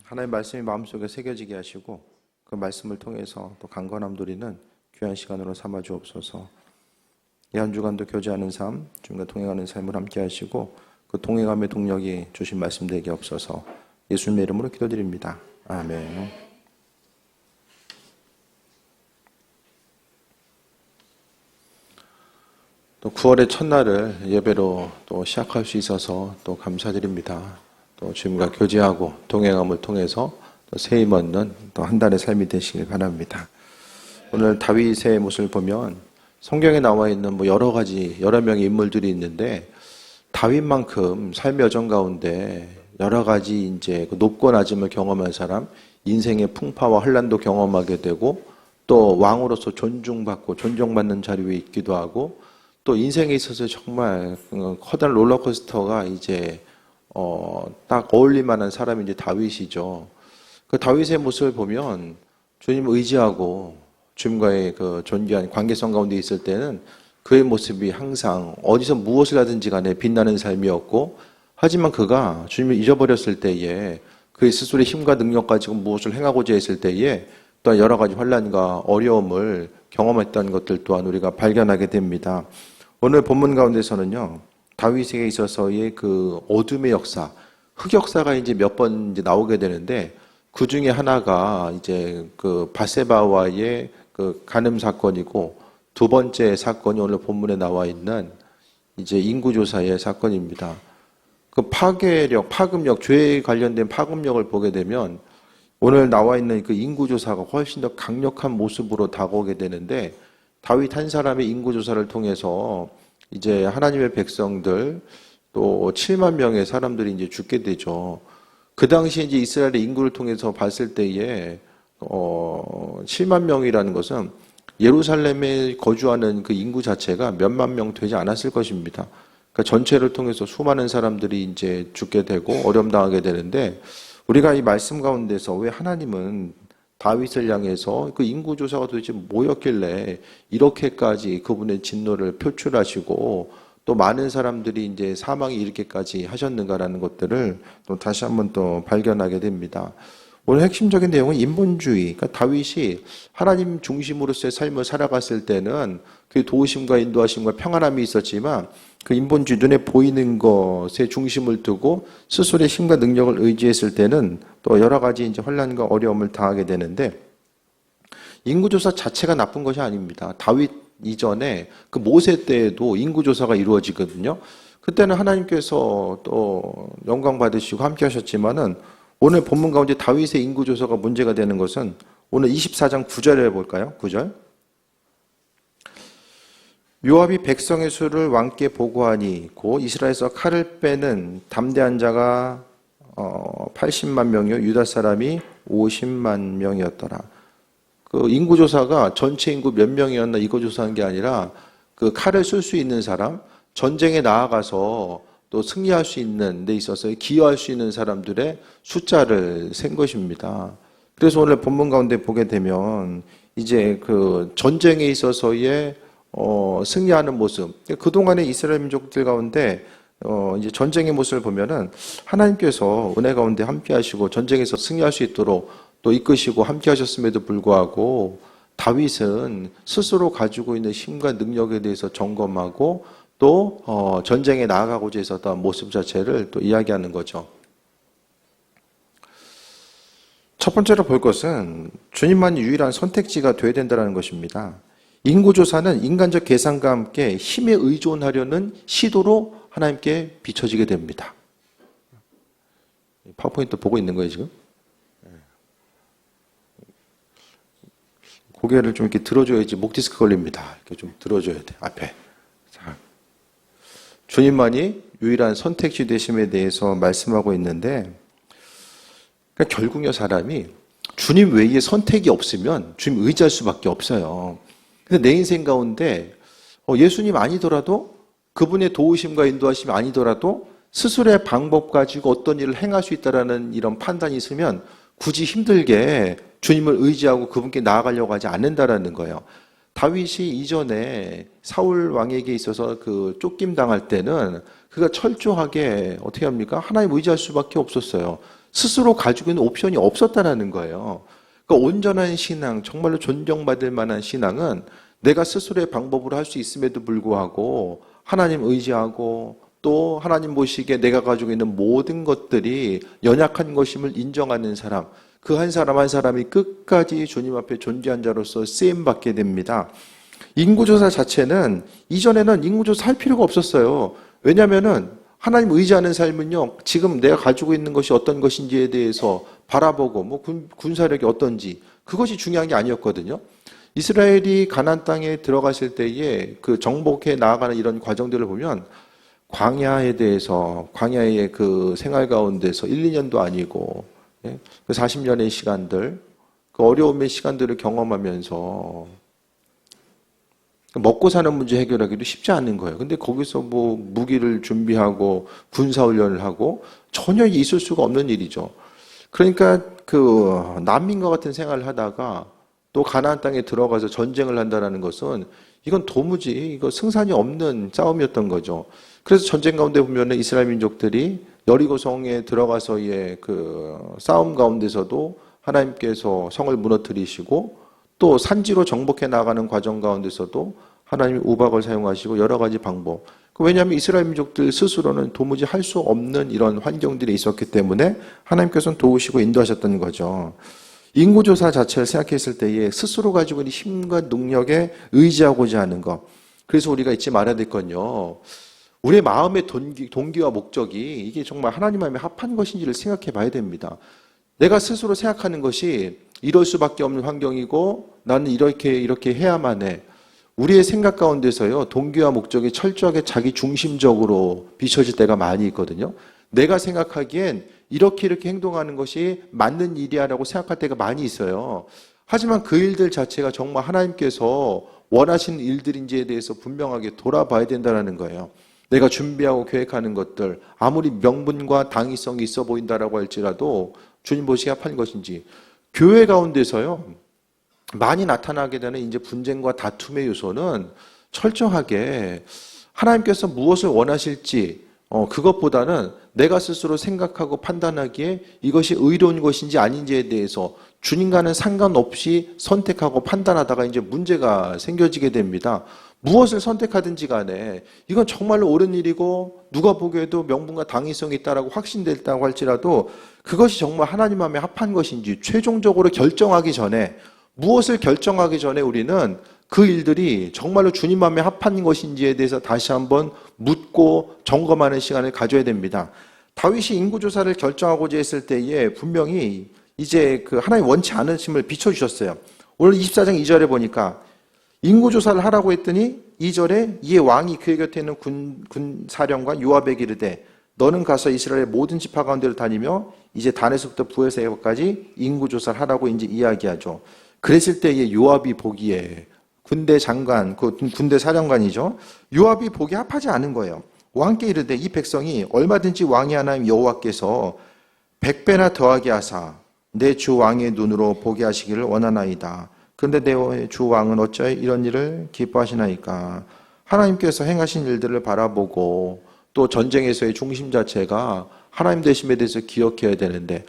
하나님의 말씀이 마음속에 새겨지게 하시고 그 말씀을 통해서 또 강건함 누리는 귀한 시간으로 삼아 주옵소서. 이 한 주간도 교제하는 삶, 주님과 동행하는 삶을 함께 하시고 그 동행함의 동력이 주신 말씀 되게 없어서 예수님의 이름으로 기도드립니다. 아멘. 또 9월의 첫날을 예배로 또 시작할 수 있어서 또 감사드립니다. 또 주님과 교제하고 동행함을 통해서 또 새 힘 얻는 또 한 달의 삶이 되시길 바랍니다. 오늘 다윗의 모습을 보면 성경에 나와 있는 여러 가지 여러 명의 인물들이 있는데 다윗만큼 삶의 여정 가운데 여러 가지 이제 높고 낮음을 경험한 사람, 인생의 풍파와 혼란도 경험하게 되고 또 왕으로서 존중받고 존경받는 자리에 있기도 하고 또 인생에 있어서 정말 커다란 롤러코스터가 이제 딱 어울릴 만한 사람이 이제 다윗이죠. 그 다윗의 모습을 보면 주님을 의지하고 주님과의 그 존귀한 관계성 가운데 있을 때는 그의 모습이 항상 어디서 무엇을 하든지 간에 빛나는 삶이었고, 하지만 그가 주님을 잊어버렸을 때에 그의 스스로의 힘과 능력 가지고 무엇을 행하고자 했을 때에 또 여러 가지 환난과 어려움을 경험했던 것들 또한 우리가 발견하게 됩니다. 오늘 본문 가운데서는요, 다윗에게 있어서의 그 어둠의 역사, 흑역사가 이제 몇 번 이제 나오게 되는데 그 중에 하나가 이제 그 바세바와의 그 간음 사건이고 두 번째 사건이 오늘 본문에 나와 있는 이제 인구조사의 사건입니다. 그 파급력, 죄에 관련된 파급력을 보게 되면 오늘 나와 있는 그 인구조사가 훨씬 더 강력한 모습으로 다가오게 되는데 다윗 한 사람의 인구조사를 통해서 이제 하나님의 백성들 또 7만 명의 사람들이 이제 죽게 되죠. 그 당시에 이제 이스라엘의 인구를 통해서 봤을 때에 7만 명이라는 것은 예루살렘에 거주하는 그 인구 자체가 몇만 명 되지 않았을 것입니다. 그러니까 전체를 통해서 수많은 사람들이 이제 죽게 되고 어려움 당하게 되는데 우리가 이 말씀 가운데서 왜 하나님은 다윗을 향해서 그 인구조사가 도대체 뭐였길래 이렇게까지 그분의 진노를 표출하시고 또 많은 사람들이 이제 사망이 이렇게까지 하셨는가라는 것들을 또 다시 한번 또 발견하게 됩니다. 오늘 핵심적인 내용은 인본주의, 그러니까 다윗이 하나님 중심으로서의 삶을 살아갔을 때는 그 도우심과 인도하심과 평안함이 있었지만 그 인본주의, 눈에 보이는 것에 중심을 두고 스스로의 힘과 능력을 의지했을 때는 또 여러 가지 이제 혼란과 어려움을 당하게 되는데 인구조사 자체가 나쁜 것이 아닙니다. 다윗 이전에 그 모세 때에도 인구조사가 이루어지거든요. 그때는 하나님께서 또 영광 받으시고 함께 하셨지만은 오늘 본문 가운데 다윗의 인구조사가 문제가 되는 것은 오늘 24장 9절에 볼까요? 9절. 요압이 백성의 수를 왕께 보고하니 곧 이스라엘에서 칼을 빼는 담대한 자가 80만 명이요 유다 사람이 50만 명이었더라. 그 인구조사가 전체 인구 몇 명이었나 이거 조사한 게 아니라 그 칼을 쓸 수 있는 사람, 전쟁에 나아가서 또 승리할 수 있는 데 있어서 기여할 수 있는 사람들의 숫자를 센 것입니다. 그래서 오늘 본문 가운데 보게 되면 이제 그 전쟁에 있어서의 승리하는 모습, 그동안의 이스라엘 민족들 가운데 이제 전쟁의 모습을 보면은 하나님께서 은혜 가운데 함께 하시고 전쟁에서 승리할 수 있도록 또 이끄시고 함께 하셨음에도 불구하고 다윗은 스스로 가지고 있는 힘과 능력에 대해서 점검하고 또 전쟁에 나아가고자 했었던 모습 자체를 또 이야기하는 거죠. 첫 번째로 볼 것은 주님만이 유일한 선택지가 되어야 된다는 것입니다. 인구조사는 인간적 계산과 함께 힘에 의존하려는 시도로 하나님께 비춰지게 됩니다. 파워포인트 보고 있는 거예요, 지금? 고개를 좀 이렇게 들어줘야지 목 디스크 걸립니다. 이렇게 좀 들어줘야 돼, 앞에. 자, 주님만이 유일한 선택지 되심에 대해서 말씀하고 있는데, 그러니까 결국요, 사람이 주님 외에 선택이 없으면 주님 의지할 수밖에 없어요. 근데 내 인생 가운데 예수님 아니더라도 그분의 도우심과 인도하심이 아니더라도 스스로의 방법 가지고 어떤 일을 행할 수 있다라는 이런 판단이 있으면 굳이 힘들게 주님을 의지하고 그분께 나아가려고 하지 않는다라는 거예요. 다윗이 이전에 사울 왕에게 있어서 그 쫓김 당할 때는 그가 철저하게 어떻게 합니까? 하나님 의지할 수밖에 없었어요. 스스로 가지고 있는 옵션이 없었다라는 거예요. 그러니까 온전한 신앙, 정말로 존경받을 만한 신앙은 내가 스스로의 방법으로 할 수 있음에도 불구하고 하나님 의지하고 또 하나님 보시기에 내가 가지고 있는 모든 것들이 연약한 것임을 인정하는 사람, 그 한 사람 한 사람이 끝까지 주님 앞에 존귀한 자로서 쓰임받게 됩니다. 인구조사 자체는 이전에는 인구조사 할 필요가 없었어요. 왜냐하면은 하나님 의지하는 삶은요, 지금 내가 가지고 있는 것이 어떤 것인지에 대해서 바라보고 뭐 군사력이 어떤지 그것이 중요한 게 아니었거든요. 이스라엘이 가나안 땅에 들어갔을 때에 그 정복해 나아가는 이런 과정들을 보면 광야에 대해서 광야의 그 생활 가운데서 1, 2년도 아니고 그 40년의 시간들, 그 어려움의 시간들을 경험하면서 먹고 사는 문제 해결하기도 쉽지 않은 거예요. 근데 거기서 뭐 무기를 준비하고 군사훈련을 하고 전혀 있을 수가 없는 일이죠. 그러니까 그 난민과 같은 생활을 하다가 또 가나안 땅에 들어가서 전쟁을 한다는 것은 이건 도무지 이거 승산이 없는 싸움이었던 거죠. 그래서 전쟁 가운데 보면은 이스라엘 민족들이 여리고 성에 들어가서의 그 싸움 가운데서도 하나님께서 성을 무너뜨리시고 또 산지로 정복해 나가는 과정 가운데서도 하나님이 우박을 사용하시고 여러 가지 방법. 왜냐하면 이스라엘 민족들 스스로는 도무지 할 수 없는 이런 환경들이 있었기 때문에 하나님께서는 도우시고 인도하셨던 거죠. 인구조사 자체를 생각했을 때에 스스로 가지고 있는 힘과 능력에 의지하고자 하는 것. 그래서 우리가 잊지 말아야 될 건요. 우리의 마음의 동기와 목적이 이게 정말 하나님 마음에 합한 것인지를 생각해 봐야 됩니다. 내가 스스로 생각하는 것이 이럴 수밖에 없는 환경이고 나는 이렇게 해야만 해. 우리의 생각 가운데서요, 동기와 목적이 철저하게 자기 중심적으로 비춰질 때가 많이 있거든요. 내가 생각하기엔 이렇게 행동하는 것이 맞는 일이야라고 생각할 때가 많이 있어요. 하지만 그 일들 자체가 정말 하나님께서 원하시는 일들인지에 대해서 분명하게 돌아봐야 된다는 거예요. 내가 준비하고 계획하는 것들 아무리 명분과 당위성이 있어 보인다라고 할지라도 주님 보시기에 합한 것인지 교회 가운데서요 많이 나타나게 되는 이제 분쟁과 다툼의 요소는 철저하게 하나님께서 무엇을 원하실지 그것보다는 내가 스스로 생각하고 판단하기에 이것이 의로운 것인지 아닌지에 대해서 주님과는 상관없이 선택하고 판단하다가 이제 문제가 생겨지게 됩니다. 무엇을 선택하든지 간에 이건 정말로 옳은 일이고 누가 보기에도 명분과 당위성이 있다라고 확신됐다고 할지라도 그것이 정말 하나님 마음에 합한 것인지 최종적으로 결정하기 전에 무엇을 결정하기 전에 우리는 그 일들이 정말로 주님 마음에 합한 것인지에 대해서 다시 한번 묻고 점검하는 시간을 가져야 됩니다. 다윗이 인구조사를 결정하고자 했을 때에 분명히 이제 그 하나님 원치 않으심을 비춰주셨어요. 오늘 24장 2절에 보니까 인구조사를 하라고 했더니 2절에 이에 왕이 그의 곁에 있는 군 사령관 요압에게 이르되 너는 가서 이스라엘의 모든 지파 가운데를 다니며 이제 단에서부터 부에서까지 인구조사를 하라고 이제 이야기하죠. 그랬을 때에 요압이 보기에 군대 장관, 그 군대 사령관이죠. 요압이 보기에 합하지 않은 거예요. 왕께 이르되 이 백성이 얼마든지 왕의 하나님 여호와께서 100배나 더하게 하사 내 주 왕의 눈으로 보게 하시기를 원하나이다. 그런데 내 주 왕은 어찌하여 이런 일을 기뻐하시나이까. 하나님께서 행하신 일들을 바라보고 또 전쟁에서의 중심 자체가 하나님 되심에 대해서 기억해야 되는데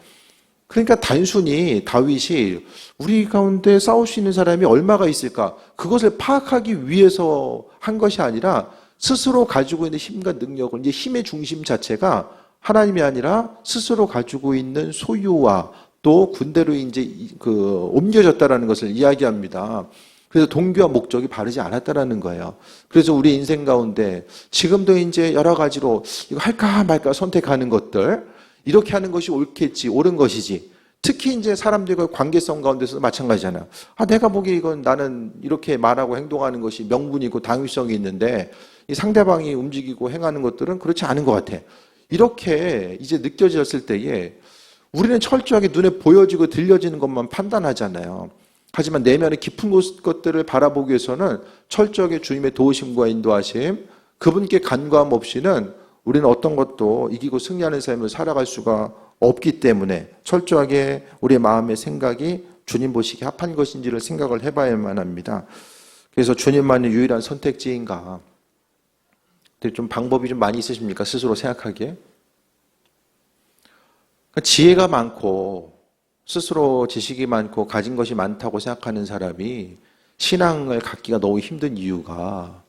그러니까 단순히 다윗이 우리 가운데 싸울 수 있는 사람이 얼마가 있을까 그것을 파악하기 위해서 한 것이 아니라 스스로 가지고 있는 힘과 능력을 이제 힘의 중심 자체가 하나님이 아니라 스스로 가지고 있는 소유와 또 군대로 이제 옮겨졌다라는 것을 이야기합니다. 그래서 동기와 목적이 바르지 않았다라는 거예요. 그래서 우리 인생 가운데 지금도 이제 여러 가지로 이거 할까 말까 선택하는 것들 이렇게 하는 것이 옳겠지, 옳은 것이지. 특히 이제 사람들과 관계성 가운데서도 마찬가지잖아요. 내가 보기에 이건 나는 이렇게 말하고 행동하는 것이 명분이고 당위성이 있는데 이 상대방이 움직이고 행하는 것들은 그렇지 않은 것 같아. 이렇게 이제 느껴졌을 때에 우리는 철저하게 눈에 보여지고 들려지는 것만 판단하잖아요. 하지만 내면의 깊은 것들을 바라보기 위해서는 철저하게 주님의 도우심과 인도하심, 그분께 간과함 없이는 우리는 어떤 것도 이기고 승리하는 삶을 살아갈 수가 없기 때문에 철저하게 우리의 마음의 생각이 주님 보시기에 합한 것인지를 생각을 해봐야만 합니다. 그래서 주님만이 유일한 선택지인가? 근데 좀 방법이 좀 많이 있으십니까? 스스로 생각하기에? 지혜가 많고 스스로 지식이 많고 가진 것이 많다고 생각하는 사람이 신앙을 갖기가 너무 힘든 이유가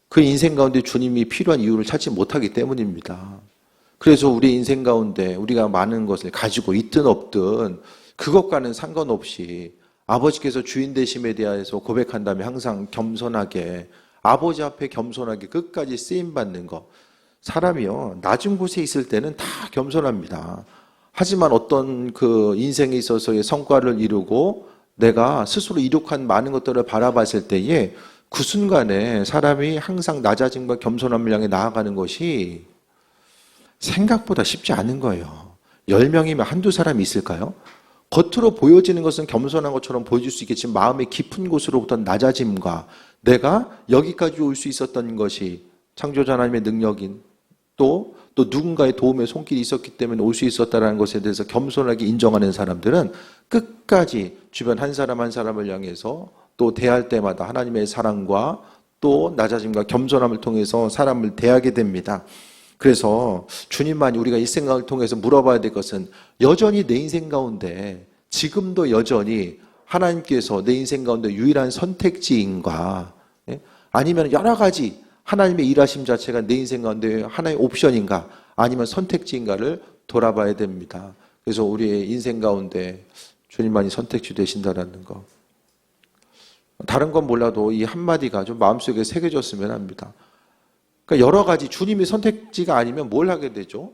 그 인생 가운데 주님이 필요한 이유를 찾지 못하기 때문입니다. 그래서 우리 인생 가운데 우리가 많은 것을 가지고 있든 없든 그것과는 상관없이 아버지께서 주인 되심에 대해서 고백한다면 항상 겸손하게 아버지 앞에 겸손하게 끝까지 쓰임받는 것. 사람이요, 낮은 곳에 있을 때는 다 겸손합니다. 하지만 어떤 그 인생에 있어서의 성과를 이루고 내가 스스로 이룩한 많은 것들을 바라봤을 때에 그 순간에 사람이 항상 낮아짐과 겸손함을 향해 나아가는 것이 생각보다 쉽지 않은 거예요. 10명이면 한두 사람이 있을까요? 겉으로 보여지는 것은 겸손한 것처럼 보여질 수 있겠지만 마음의 깊은 곳으로부터 낮아짐과 내가 여기까지 올 수 있었던 것이 창조자 하나님의 능력인 또 누군가의 도움의 손길이 있었기 때문에 올 수 있었다는 것에 대해서 겸손하게 인정하는 사람들은 끝까지 주변 한 사람 한 사람을 향해서 또 대할 때마다 하나님의 사랑과 또 낮아짐과 겸손함을 통해서 사람을 대하게 됩니다. 그래서 주님만이 우리가 이 생각을 통해서 물어봐야 될 것은 여전히 내 인생 가운데 지금도 여전히 하나님께서 내 인생 가운데 유일한 선택지인가, 아니면 여러 가지 하나님의 일하심 자체가 내 인생 가운데 하나의 옵션인가 아니면 선택지인가를 돌아봐야 됩니다. 그래서 우리의 인생 가운데 주님만이 선택지 되신다라는 거, 다른 건 몰라도 이 한마디가 좀 마음속에 새겨졌으면 합니다. 그러니까 여러 가지 주님의 선택지가 아니면 뭘 하게 되죠?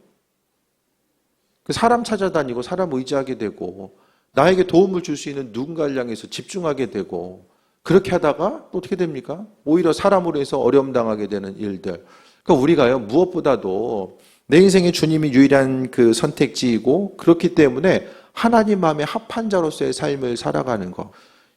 사람 찾아다니고 사람 의지하게 되고 나에게 도움을 줄 수 있는 누군가를 향해서 집중하게 되고 그렇게 하다가 또 어떻게 됩니까? 오히려 사람으로 해서 어려움 당하게 되는 일들. 그러니까 우리가요, 무엇보다도 내 인생에 주님이 유일한 그 선택지이고 그렇기 때문에 하나님 마음에 합한 자로서의 삶을 살아가는 것.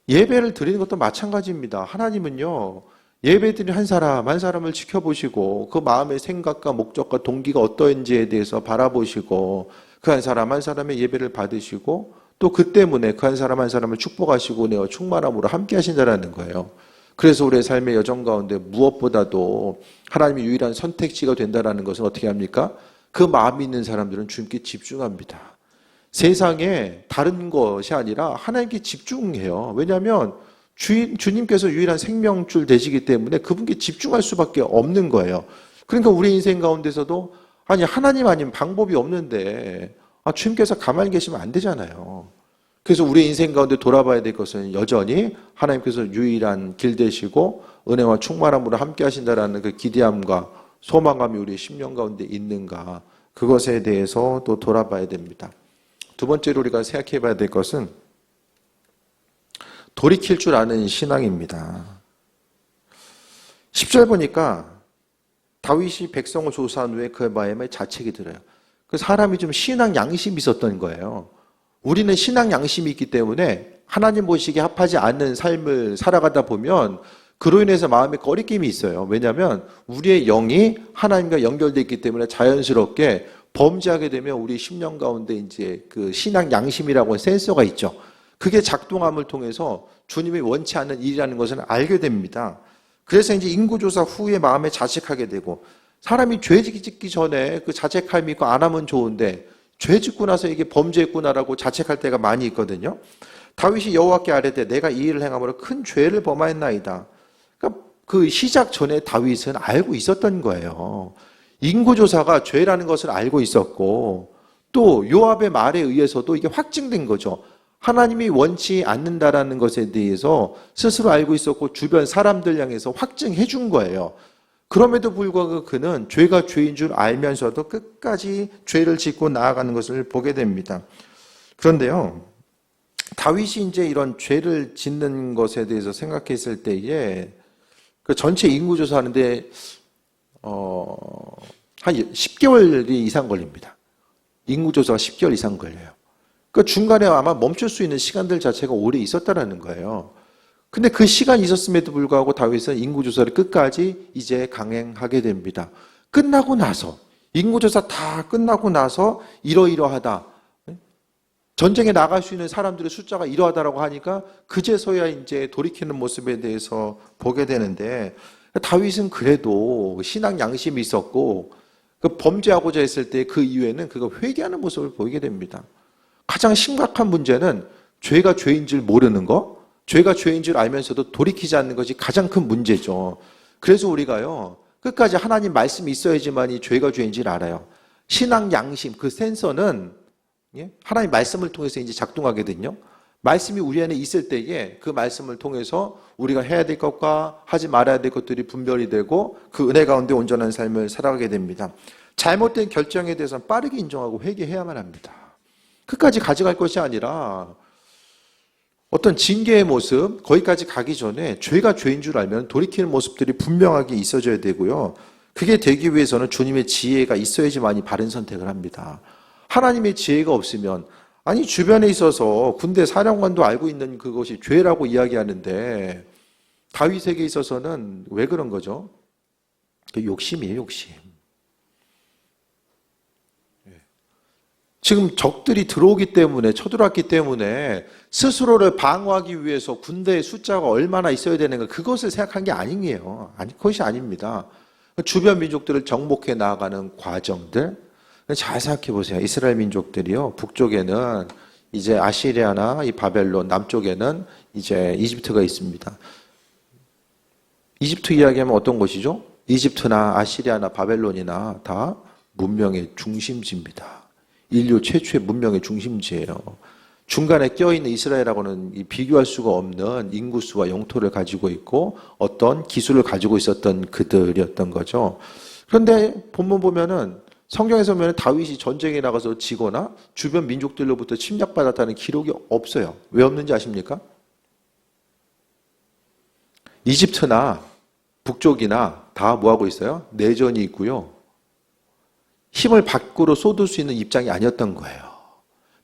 예배를 드리는 것도 마찬가지입니다. 하나님은요, 예배 드리는 한 사람 한 사람을 지켜보시고 그 마음의 생각과 목적과 동기가 어떠한지에 대해서 바라보시고 그 한 사람 한 사람의 예배를 받으시고 또 그 때문에 그 한 사람 한 사람을 축복하시고 내어 충만함으로 함께 하신다는 거예요. 그래서 우리의 삶의 여정 가운데 무엇보다도 하나님이 유일한 선택지가 된다는 것은 어떻게 합니까? 그 마음이 있는 사람들은 주님께 집중합니다. 세상에 다른 것이 아니라 하나님께 집중해요. 왜냐하면 주님께서 유일한 생명줄 되시기 때문에 그분께 집중할 수밖에 없는 거예요. 그러니까 우리 인생 가운데서도 아니 하나님 아니면 방법이 없는데 주님께서 가만히 계시면 안 되잖아요. 그래서 우리 인생 가운데 돌아봐야 될 것은 여전히 하나님께서 유일한 길 되시고 은혜와 충만함으로 함께 하신다라는 그 기대함과 소망감이 우리의 심령 가운데 있는가, 그것에 대해서 또 돌아봐야 됩니다. 두 번째로 우리가 생각해 봐야 될 것은 돌이킬 줄 아는 신앙입니다. 10절 보니까 다윗이 백성을 조사한 후에 그 마음에 자책이 들어요. 그 사람이 좀 신앙 양심이 있었던 거예요. 우리는 신앙 양심이 있기 때문에 하나님 보시기에 합하지 않는 삶을 살아가다 보면 그로 인해서 마음에 꺼리낌이 있어요. 왜냐하면 우리의 영이 하나님과 연결되어 있기 때문에 자연스럽게 범죄하게 되면 우리 심령 가운데 이제 그 신앙 양심이라고 하는 센서가 있죠. 그게 작동함을 통해서 주님이 원치 않는 일이라는 것을 알게 됩니다. 그래서 이제 인구조사 후에 마음에 자책하게 되고, 사람이 죄 짓기 전에 그 자책함이 있고 안 하면 좋은데 죄 짓고 나서 이게 범죄했구나라고 자책할 때가 많이 있거든요. 다윗이 여호와께 아뢰되 내가 이 일을 행함으로 큰 죄를 범하였나이다. 그러니까 그 시작 전에 다윗은 알고 있었던 거예요. 인구조사가 죄라는 것을 알고 있었고 또 요압의 말에 의해서도 이게 확증된 거죠. 하나님이 원치 않는다라는 것에 대해서 스스로 알고 있었고 주변 사람들 향해서 확증해 준 거예요. 그럼에도 불구하고 그는 죄가 죄인 줄 알면서도 끝까지 죄를 짓고 나아가는 것을 보게 됩니다. 그런데요, 다윗이 이제 이런 죄를 짓는 것에 대해서 생각했을 때에 그 전체 인구조사하는데 한 10개월 이상 걸립니다. 인구조사가 10개월 이상 걸려요. 그 중간에 아마 멈출 수 있는 시간들 자체가 오래 있었다라는 거예요. 근데 그 시간이 있었음에도 불구하고 다윗은 인구조사를 끝까지 이제 강행하게 됩니다. 끝나고 나서, 인구조사 다 끝나고 나서 이러이러하다. 전쟁에 나갈 수 있는 사람들의 숫자가 이러하다라고 하니까 그제서야 이제 돌이키는 모습에 대해서 보게 되는데, 다윗은 그래도 신앙 양심이 있었고 그 범죄하고자 했을 때 그 이후에는 그거 회개하는 모습을 보이게 됩니다. 가장 심각한 문제는 죄가 죄인 줄 모르는 거, 죄가 죄인 줄 알면서도 돌이키지 않는 것이 가장 큰 문제죠. 그래서 우리가요, 끝까지 하나님 말씀이 있어야지만 이 죄가 죄인 줄 알아요. 신앙 양심, 그 센서는 하나님 말씀을 통해서 이제 작동하거든요. 말씀이 우리 안에 있을 때에 그 말씀을 통해서 우리가 해야 될 것과 하지 말아야 될 것들이 분별이 되고 그 은혜 가운데 온전한 삶을 살아가게 됩니다. 잘못된 결정에 대해서는 빠르게 인정하고 회개해야만 합니다. 끝까지 가져갈 것이 아니라 어떤 징계의 모습, 거기까지 가기 전에 죄가 죄인 줄 알면 돌이키는 모습들이 분명하게 있어져야 되고요. 그게 되기 위해서는 주님의 지혜가 있어야지만이 바른 선택을 합니다. 하나님의 지혜가 없으면, 아니 주변에 있어서 군대 사령관도 알고 있는 그것이 죄라고 이야기하는데 다윗에게 있어서는 왜 그런 거죠? 욕심이에요, 욕심. 지금 적들이 들어오기 때문에, 쳐들어왔기 때문에 스스로를 방어하기 위해서 군대의 숫자가 얼마나 있어야 되는가, 그것을 생각한 게 아니에요. 그것이 아닙니다. 주변 민족들을 정복해 나아가는 과정들, 잘 생각해 보세요. 이스라엘 민족들이요, 북쪽에는 이제 아시리아나 이 바벨론, 남쪽에는 이제 이집트가 있습니다. 이집트 이야기하면 어떤 곳이죠? 이집트나 아시리아나 바벨론이나 다 문명의 중심지입니다. 인류 최초의 문명의 중심지예요. 중간에 껴있는 이스라엘하고는 비교할 수가 없는 인구수와 영토를 가지고 있고 어떤 기술을 가지고 있었던 그들이었던 거죠. 그런데 본문 보면은, 성경에서 보면 다윗이 전쟁에 나가서 지거나 주변 민족들로부터 침략받았다는 기록이 없어요. 왜 없는지 아십니까? 이집트나 북쪽이나 다 뭐하고 있어요? 내전이 있고요. 힘을 밖으로 쏟을 수 있는 입장이 아니었던 거예요.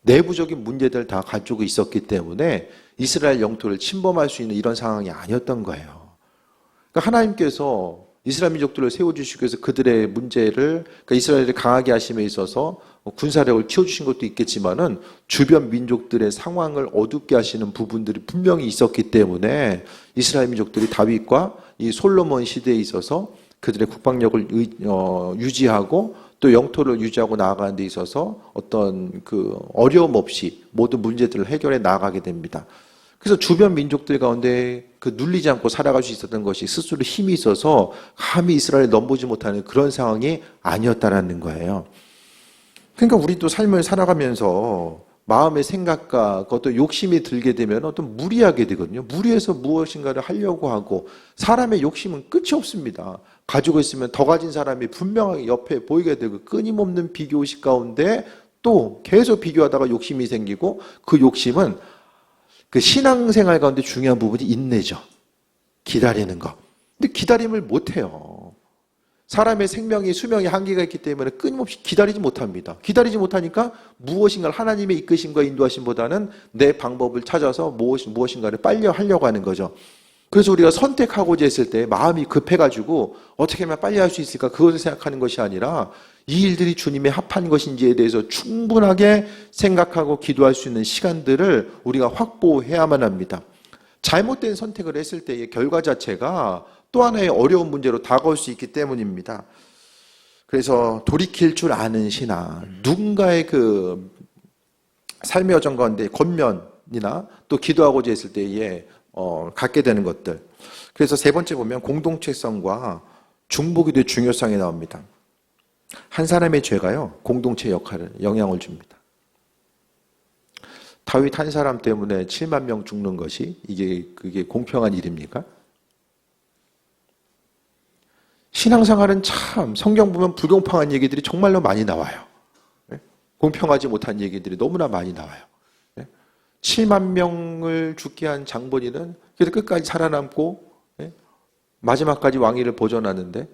내부적인 문제들을 다 가지고 있었기 때문에 이스라엘 영토를 침범할 수 있는 이런 상황이 아니었던 거예요. 그러니까 하나님께서 이스라엘 민족들을 세워주시기 위해서 그들의 문제를, 그러니까 이스라엘을 강하게 하심에 있어서 군사력을 키워주신 것도 있겠지만은 주변 민족들의 상황을 어둡게 하시는 부분들이 분명히 있었기 때문에 이스라엘 민족들이 다윗과 이 솔로몬 시대에 있어서 그들의 국방력을 유지하고 또 영토를 유지하고 나아가는 데 있어서 어떤 그 어려움 없이 모든 문제들을 해결해 나아가게 됩니다. 그래서 주변 민족들 가운데 그 눌리지 않고 살아갈 수 있었던 것이 스스로 힘이 있어서 감히 이스라엘을 넘보지 못하는 그런 상황이 아니었다라는 거예요. 그러니까 우리도 삶을 살아가면서 마음의 생각과 어떤 욕심이 들게 되면 어떤 무리하게 되거든요. 무리해서 무엇인가를 하려고 하고, 사람의 욕심은 끝이 없습니다. 가지고 있으면 더 가진 사람이 분명하게 옆에 보이게 되고, 끊임없는 비교의식 가운데 또 계속 비교하다가 욕심이 생기고, 그 욕심은 그 신앙생활 가운데 중요한 부분이 인내죠. 기다리는 거. 근데 기다림을 못해요. 사람의 생명이, 수명이 한계가 있기 때문에 끊임없이 기다리지 못합니다. 기다리지 못하니까 무엇인가를 하나님의 이끄심과 인도하심보다는 내 방법을 찾아서 무엇인가를 빨리 하려고 하는 거죠. 그래서 우리가 선택하고자 했을 때 마음이 급해가지고 어떻게 하면 빨리 할 수 있을까, 그것을 생각하는 것이 아니라 이 일들이 주님의 합한 것인지에 대해서 충분하게 생각하고 기도할 수 있는 시간들을 우리가 확보해야만 합니다. 잘못된 선택을 했을 때의 결과 자체가 또 하나의 어려운 문제로 다가올 수 있기 때문입니다. 그래서 돌이킬 줄 아는 신앙, 누군가의 그 삶의 여정 가운데 권면이나 또 기도하고자 했을 때에 갖게 되는 것들. 그래서 세 번째 보면 공동체성과 중보기도의 중요성이 나옵니다. 한 사람의 죄가요, 공동체 역할을, 영향을 줍니다. 다윗 한 사람 때문에 7만 명 죽는 것이 그게 공평한 일입니까? 신앙생활은 참 성경 보면 불공평한 얘기들이 정말로 많이 나와요. 공평하지 못한 얘기들이 너무나 많이 나와요. 7만 명을 죽게 한 장본인은 그래도 끝까지 살아남고 마지막까지 왕위를 보존하는데,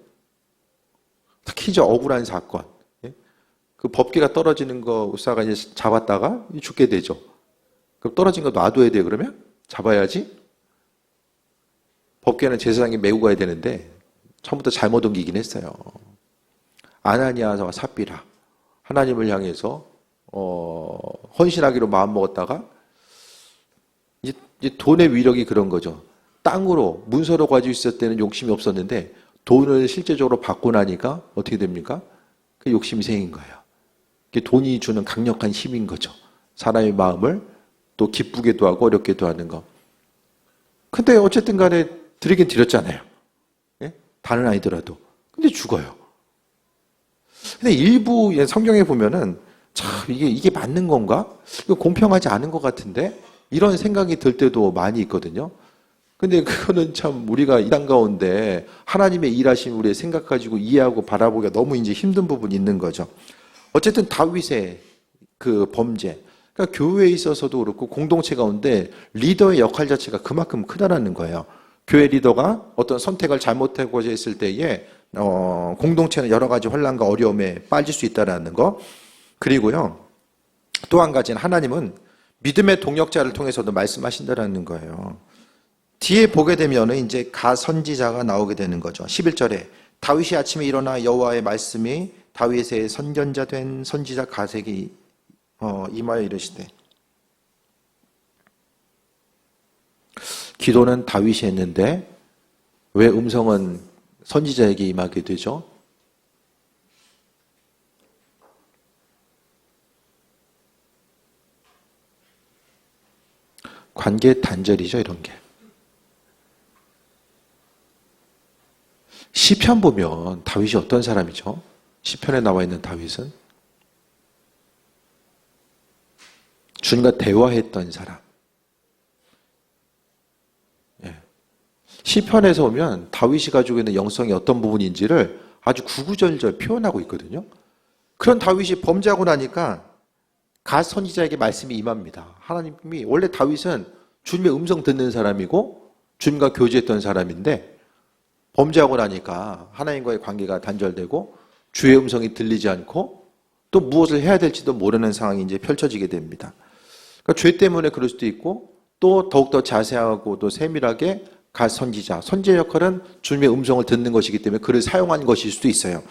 특히 저 억울한 사건, 그 법궤가 떨어지는 거 우사가 이제 잡았다가 죽게 되죠. 그럼 떨어진 거 놔둬야 돼. 그러면 잡아야지. 법궤는 제사장이 메고 가야 되는데 처음부터 잘못 옮기긴 했어요. 아나니아와 삽비라, 하나님을 향해서 헌신하기로 마음먹었다가 이제 돈의 위력이 그런 거죠. 땅으로 문서로 가지고 있을 때는 욕심이 없었는데 돈을 실제적으로 받고 나니까 어떻게 됩니까? 그 욕심이 생긴 거예요. 그게 돈이 주는 강력한 힘인 거죠. 사람의 마음을 또 기쁘게도 하고 어렵게도 하는 거. 근데 어쨌든 간에 드리긴 드렸잖아요. 예? 다는 아니더라도. 근데 죽어요. 근데 일부 성경에 보면은 참 이게 맞는 건가? 이거 공평하지 않은 것 같은데? 이런 생각이 들 때도 많이 있거든요. 근데 그거는 참 우리가 이 땅 가운데 하나님의 일하심 우리의 생각 가지고 이해하고 바라보기가 너무 이제 힘든 부분이 있는 거죠. 어쨌든 다윗의 그 범죄, 그러니까 교회에 있어서도 그렇고 공동체 가운데 리더의 역할 자체가 그만큼 크다라는 거예요. 교회 리더가 어떤 선택을 잘못하고자 했을 때에 공동체는 여러 가지 혼란과 어려움에 빠질 수 있다라는 거. 그리고요, 또 한 가지는 하나님은 믿음의 동역자를 통해서도 말씀하신다라는 거예요. 뒤에 보게 되면 이제 가 선지자가 나오게 되는 거죠. 11절에 다윗이 아침에 일어나 여호와의 말씀이 다윗의 선견자 된 선지자 가세에게 임하여 이르시되, 기도는 다윗이 했는데 왜 음성은 선지자에게 임하게 되죠? 관계 단절이죠, 이런 게. 시편 보면 다윗이 어떤 사람이죠? 시편에 나와 있는 다윗은 주님과 대화했던 사람. 예. 시편에서 보면 다윗이 가지고 있는 영성이 어떤 부분인지를 아주 구구절절 표현하고 있거든요. 그런 다윗이 범죄하고 나니까 갓 선지자에게 말씀이 임합니다. 하나님이 원래 다윗은 주님의 음성 듣는 사람이고 주님과 교제했던 사람인데 범죄하고 나니까 하나님과의 관계가 단절되고 주의 음성이 들리지 않고 또 무엇을 해야 될지도 모르는 상황이 이제 펼쳐지게 됩니다. 그러니까 죄 때문에 그럴 수도 있고 또 더욱더 자세하고 또 세밀하게 갓 선지자, 선지자 역할은 주님의 음성을 듣는 것이기 때문에 그를 사용한 것일 수도 있어요.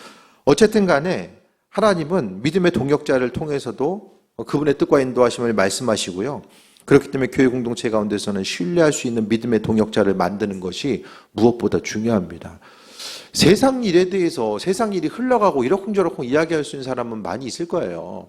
어쨌든 간에 하나님은 믿음의 동역자를 통해서도 그분의 뜻과 인도하심을 말씀하시고요. 그렇기 때문에 교회 공동체 가운데서는 신뢰할 수 있는 믿음의 동역자를 만드는 것이 무엇보다 중요합니다. 세상 일에 대해서 세상 일이 흘러가고 이러쿵저러쿵 이야기할 수 있는 사람은 많이 있을 거예요.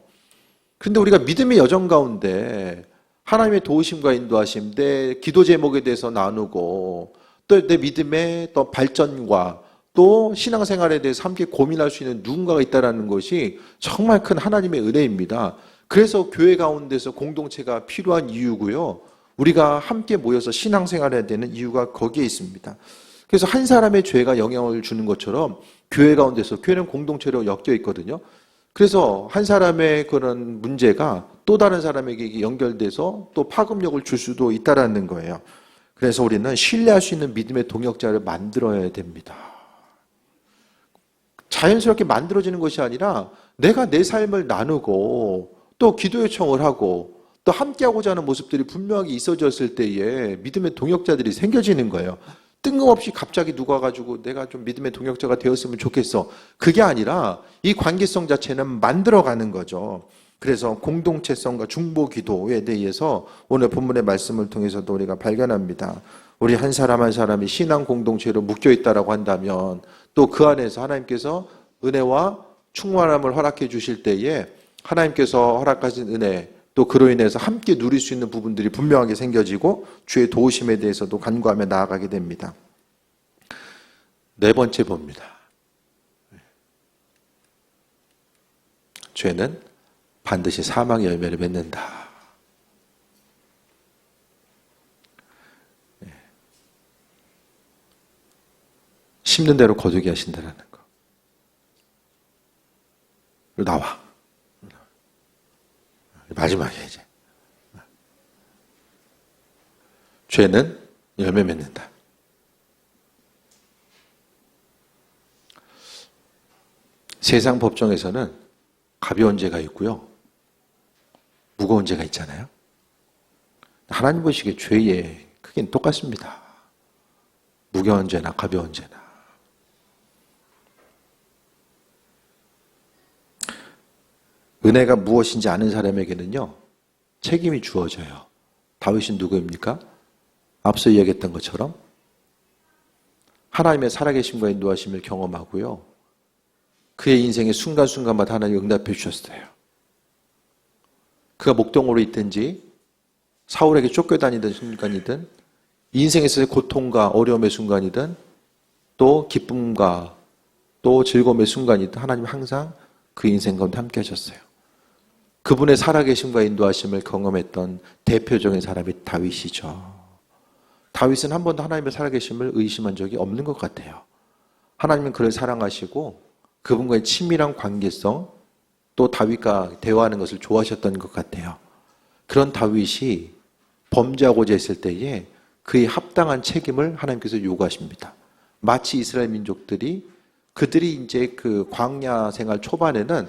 그런데 우리가 믿음의 여정 가운데 하나님의 도우심과 인도하심, 내 기도 제목에 대해서 나누고 또 내 믿음의 또 발전과 또 신앙생활에 대해서 함께 고민할 수 있는 누군가가 있다는 것이 정말 큰 하나님의 은혜입니다. 그래서 교회 가운데서 공동체가 필요한 이유고요. 우리가 함께 모여서 신앙생활해야 되는 이유가 거기에 있습니다. 그래서 한 사람의 죄가 영향을 주는 것처럼 교회 가운데서, 교회는 공동체로 엮여 있거든요. 그래서 한 사람의 그런 문제가 또 다른 사람에게 연결돼서 또 파급력을 줄 수도 있다는 거예요. 그래서 우리는 신뢰할 수 있는 믿음의 동역자를 만들어야 됩니다. 자연스럽게 만들어지는 것이 아니라 내가 내 삶을 나누고 또 기도 요청을 하고 또 함께하고자 하는 모습들이 분명하게 있어졌을 때에 믿음의 동역자들이 생겨지는 거예요. 뜬금없이 갑자기 누가 가지고 내가 좀 믿음의 동역자가 되었으면 좋겠어. 그게 아니라 이 관계성 자체는 만들어가는 거죠. 그래서 공동체성과 중보 기도에 대해서 오늘 본문의 말씀을 통해서도 우리가 발견합니다. 우리 한 사람 한 사람이 신앙 공동체로 묶여있다라고 한다면 또 그 안에서 하나님께서 은혜와 충만함을 허락해 주실 때에 하나님께서 허락하신 은혜 또 그로 인해서 함께 누릴 수 있는 부분들이 분명하게 생겨지고 주의 도우심에 대해서도 간구하며 나아가게 됩니다. 네 번째 봅니다. 죄는 반드시 사망의 열매를 맺는다. 심는 대로 거두게 하신다는 거. 나와. 마지막이야 이제. 죄는 열매 맺는다. 세상 법정에서는 가벼운 죄가 있고요. 무거운 죄가 있잖아요. 하나님 보시기에 죄의 크기는 똑같습니다. 무거운 죄나 가벼운 죄나. 은혜가 무엇인지 아는 사람에게는요, 책임이 주어져요. 다윗은 누구입니까? 앞서 이야기했던 것처럼 하나님의 살아계심과 인도하심을 경험하고요, 그의 인생의 순간순간마다 하나님이 응답해 주셨어요. 그가 목동으로 있든지 사울에게 쫓겨다니던 순간이든 인생에서의 고통과 어려움의 순간이든 또 기쁨과 또 즐거움의 순간이든 하나님 항상 그 인생 가운데 함께 하셨어요. 그분의 살아계심과 인도하심을 경험했던 대표적인 사람이 다윗이죠. 다윗은 한 번도 하나님의 살아계심을 의심한 적이 없는 것 같아요. 하나님은 그를 사랑하시고 그분과의 친밀한 관계성, 또 다윗과 대화하는 것을 좋아하셨던 것 같아요. 그런 다윗이 범죄하고자 했을 때에 그의 합당한 책임을 하나님께서 요구하십니다. 마치 이스라엘 민족들이 그들이 이제 그 광야 생활 초반에는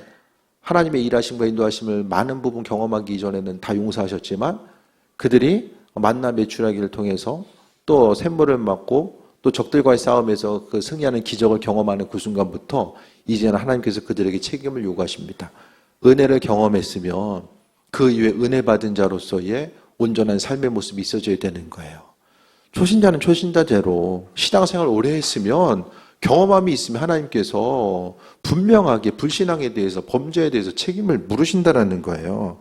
하나님의 일하심과 인도하심을 많은 부분 경험하기 이전에는 다 용서하셨지만 그들이 만나 메추라기를 통해서 또 샘물을 맞고 또 적들과의 싸움에서 그 승리하는 기적을 경험하는 그 순간부터 이제는 하나님께서 그들에게 책임을 요구하십니다. 은혜를 경험했으면 그 이후에 은혜 받은 자로서의 온전한 삶의 모습이 있어져야 되는 거예요. 초신자는 초신자대로 신앙생활을 오래 했으면 경험함이 있으면 하나님께서 분명하게 불신앙에 대해서 범죄에 대해서 책임을 물으신다라는 거예요.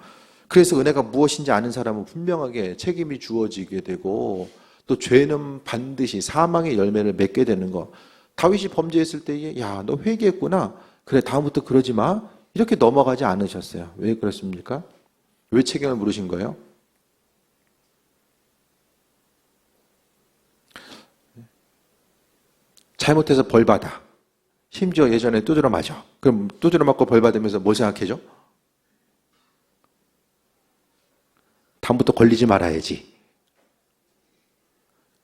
그래서 은혜가 무엇인지 아는 사람은 분명하게 책임이 주어지게 되고 또 죄는 반드시 사망의 열매를 맺게 되는 거. 다윗이 범죄했을 때에 야, 너 회개했구나. 그래, 다음부터 그러지 마. 이렇게 넘어가지 않으셨어요. 왜 그렇습니까? 왜 책임을 물으신 거예요? 잘못해서 벌 받아. 심지어 예전에 두드려 맞아. 그럼 두드려 맞고 벌 받으면서 뭐 생각해줘? 다음부터 걸리지 말아야지.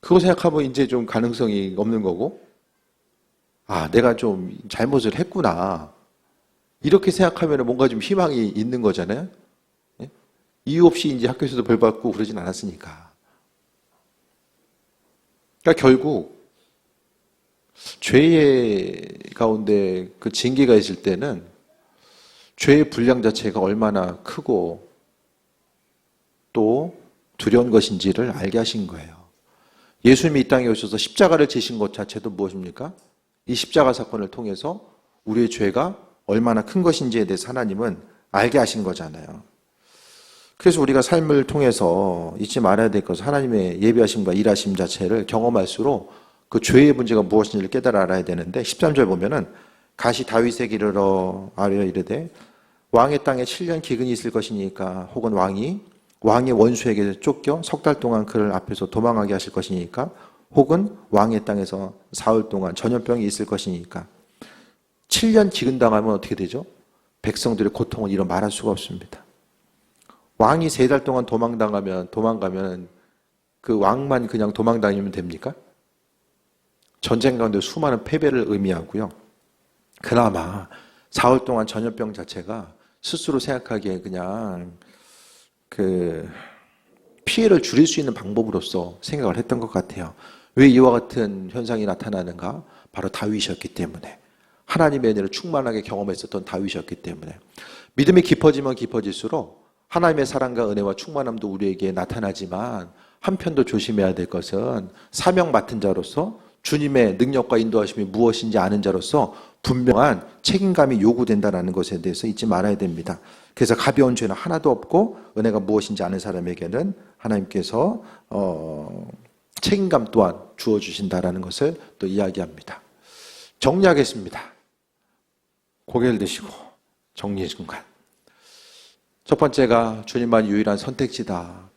그거 생각하면 이제 좀 가능성이 없는 거고, 아, 내가 좀 잘못을 했구나. 이렇게 생각하면 뭔가 좀 희망이 있는 거잖아요. 예? 이유 없이 이제 학교에서도 벌 받고 그러진 않았으니까. 그러니까 결국 죄의 가운데 그 징계가 있을 때는 죄의 분량 자체가 얼마나 크고 또 두려운 것인지를 알게 하신 거예요. 예수님이 이 땅에 오셔서 십자가를 지신 것 자체도 무엇입니까? 이 십자가 사건을 통해서 우리의 죄가 얼마나 큰 것인지에 대해서 하나님은 알게 하신 거잖아요. 그래서 우리가 삶을 통해서 잊지 말아야 될 것은 하나님의 예비하심과 일하심 자체를 경험할수록 그 죄의 문제가 무엇인지를 깨달아 알아야 되는데 13절 보면은 가시 다윗에게 이르러 아뢰어 이르되 왕의 땅에 7년 기근이 있을 것이니까 혹은 왕이 왕의 원수에게 쫓겨 석 달 동안 그를 앞에서 도망하게 하실 것이니까 혹은 왕의 땅에서 사흘 동안 전염병이 있을 것이니까 7년 기근 당하면 어떻게 되죠? 백성들의 고통을 이루 말할 수가 없습니다. 왕이 3달 동안 도망가면 그 왕만 그냥 도망다니면 됩니까? 전쟁 가운데 수많은 패배를 의미하고요. 그나마 사흘 동안 전염병 자체가 스스로 생각하기에 그냥 그 피해를 줄일 수 있는 방법으로서 생각을 했던 것 같아요. 왜 이와 같은 현상이 나타나는가? 바로 다윗이었기 때문에. 하나님의 은혜를 충만하게 경험했었던 다윗이었기 때문에. 믿음이 깊어지면 깊어질수록 하나님의 사랑과 은혜와 충만함도 우리에게 나타나지만 한편도 조심해야 될 것은 사명 맡은 자로서 주님의 능력과 인도하심이 무엇인지 아는 자로서 분명한 책임감이 요구된다는 것에 대해서 잊지 말아야 됩니다. 그래서 가벼운 죄는 하나도 없고 은혜가 무엇인지 아는 사람에게는 하나님께서 책임감 또한 주어주신다는 것을 또 이야기합니다. 정리하겠습니다. 고개를 드시고 정리의 순간. 첫 번째가 주님만 유일한 선택지다.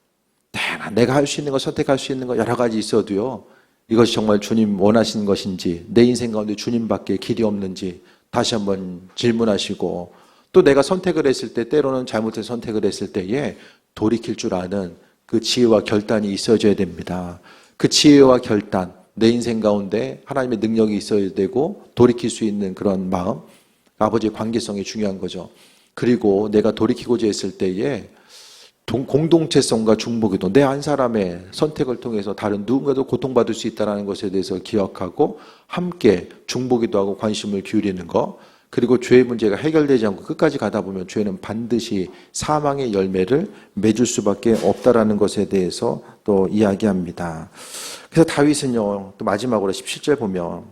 내가 할 수 있는 거, 선택할 수 있는 거 여러 가지 있어도요, 이것이 정말 주님 원하시는 것인지, 내 인생 가운데 주님밖에 길이 없는지 다시 한번 질문하시고, 또 내가 선택을 했을 때, 때로는 잘못된 선택을 했을 때에 돌이킬 줄 아는 그 지혜와 결단이 있어져야 됩니다. 그 지혜와 결단, 내 인생 가운데 하나님의 능력이 있어야 되고 돌이킬 수 있는 그런 마음, 아버지의 관계성이 중요한 거죠. 그리고 내가 돌이키고자 했을 때에 공동체성과 중보기도, 내 한 사람의 선택을 통해서 다른 누군가도 고통받을 수 있다는 것에 대해서 기억하고 함께 중보기도 하고 관심을 기울이는 것, 그리고 죄의 문제가 해결되지 않고 끝까지 가다 보면 죄는 반드시 사망의 열매를 맺을 수밖에 없다라는 것에 대해서 또 이야기합니다. 그래서 다윗은요, 또 마지막으로 17절 보면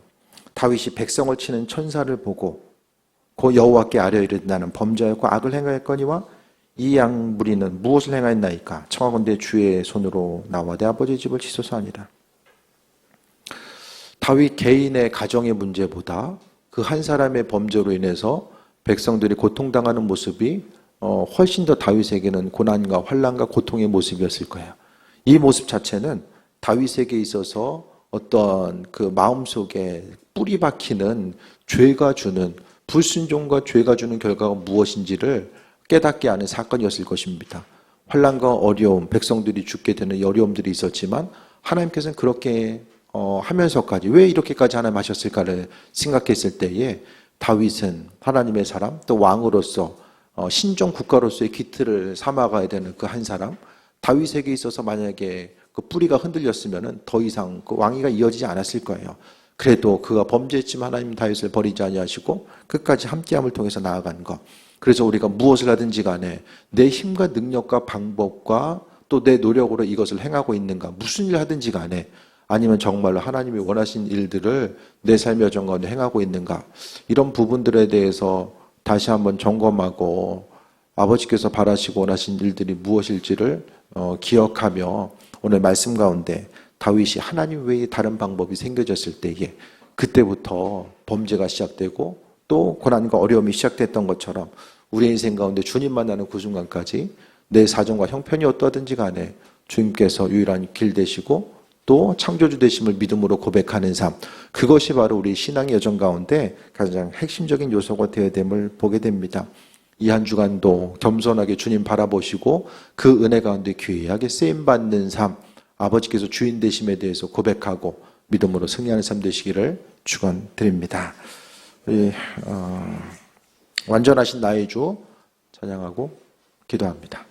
다윗이 백성을 치는 천사를 보고 고 여호와께 아뢰어 이르되 나는 범죄하였고 악을 행하였거니와 이 양 무리는 무엇을 행하였나이까? 청하건대 주의 손으로 나와 내 아버지 집을 치소서 하니라. 다윗 개인의 가정의 문제보다 그 한 사람의 범죄로 인해서 백성들이 고통당하는 모습이 훨씬 더 다윗에게는 고난과 환난과 고통의 모습이었을 거예요. 이 모습 자체는 다윗에게 있어서 어떤 그 마음속에 뿌리 박히는 죄가 주는 불순종과 죄가 주는 결과가 무엇인지를 깨닫게 하는 사건이었을 것입니다. 환난과 어려움, 백성들이 죽게 되는 어려움들이 있었지만 하나님께서는 그렇게 하면서까지 왜 이렇게까지 하나님 하셨을까를 생각했을 때에 다윗은 하나님의 사람, 또 왕으로서 신정 국가로서의 기틀을 삼아가야 되는 그 한 사람, 다윗에게 있어서 만약에 그 뿌리가 흔들렸으면 더 이상 그 왕위가 이어지지 않았을 거예요. 그래도 그가 범죄했지만 하나님 다윗을 버리지 아니하시고 끝까지 함께함을 통해서 나아간 것. 그래서 우리가 무엇을 하든지 간에 내 힘과 능력과 방법과 또 내 노력으로 이것을 행하고 있는가, 무슨 일을 하든지 간에 아니면 정말로 하나님이 원하신 일들을 내 삶의 여정 가운데 행하고 있는가, 이런 부분들에 대해서 다시 한번 점검하고 아버지께서 바라시고 원하신 일들이 무엇일지를 기억하며 오늘 말씀 가운데 다윗이 하나님 외에 다른 방법이 생겨졌을 때에 그때부터 범죄가 시작되고 또 고난과 어려움이 시작됐던 것처럼 우리 인생 가운데 주님 만나는 그 순간까지 내 사정과 형편이 어떠하든지 간에 주님께서 유일한 길 되시고 또 창조주 되심을 믿음으로 고백하는 삶, 그것이 바로 우리 신앙의 여정 가운데 가장 핵심적인 요소가 되어야 됨을 보게 됩니다. 이 한 주간도 겸손하게 주님 바라보시고 그 은혜 가운데 귀하게 쓰임받는 삶, 아버지께서 주인 되심에 대해서 고백하고 믿음으로 승리하는 삶 되시기를 축원드립니다. 우리 완전하신 나의 주 찬양하고 기도합니다.